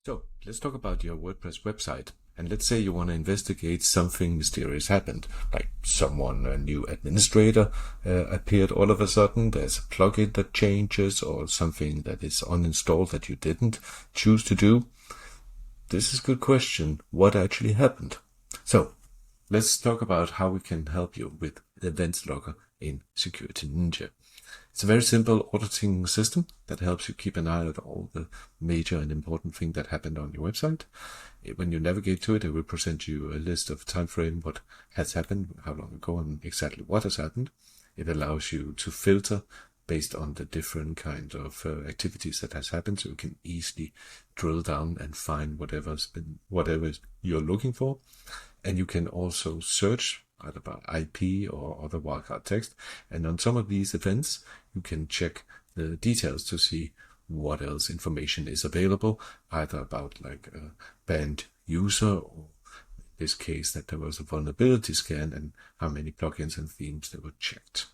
So let's talk about your WordPress website. And let's say you want to investigate something mysterious happened, like a new administrator appeared all of a sudden. There's a plugin that changes or something that is uninstalled that you didn't choose to do. This is a good question. What actually happened? So let's talk about how we can help you with the Events Logger in Security Ninja. It's a very simple auditing system that helps you keep an eye on all the major and important things that happened on your website. When you navigate to it, it will present you a list of time frame, what has happened, how long ago, and exactly what has happened. It allows you to filter based on the different kind of activities that has happened, so you can easily drill down and find whatever you're looking for. And you can also search either by IP or other wildcard text. And on some of these events, you can check the details to see what else information is available, either about like a banned user, or in this case that there was a vulnerability scan and how many plugins and themes that were checked.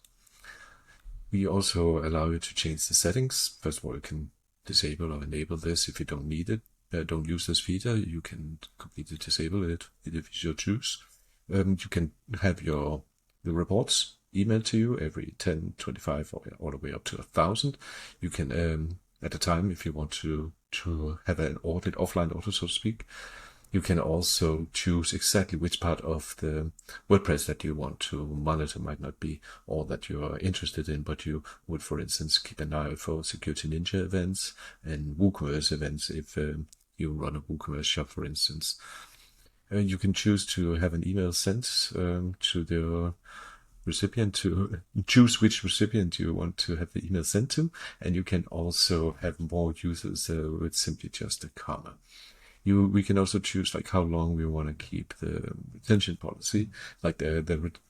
We also allow you to change the settings. First of all, you can disable or enable this if you don't need it. Don't use this feature. You can completely disable it if you choose. You can have the reports emailed to you every 10, 25, or all the way up to 1,000. You can, at a time, if you want to have an audit, offline audit, so to speak, you can also choose exactly which part of the WordPress that you want to monitor. Might not be all that you are interested in, but you would, for instance, keep an eye out for Security Ninja events and WooCommerce events if you run a WooCommerce shop, for instance. You can choose to have an email sent to the recipient, to choose which recipient you want to have the email sent to, and you can also have more users with simply just a comma. We can also choose like how long we want to keep the retention policy, like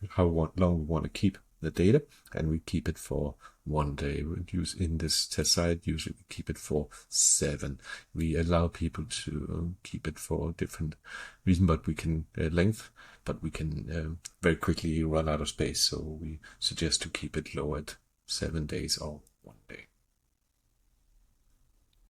how long we want to keep the data, and we keep it for 1 day. We use in this test site, usually we keep it for 7. We allow people to keep it for different reason, but we can length, but we can very quickly run out of space. So we suggest to keep it low at 7 days or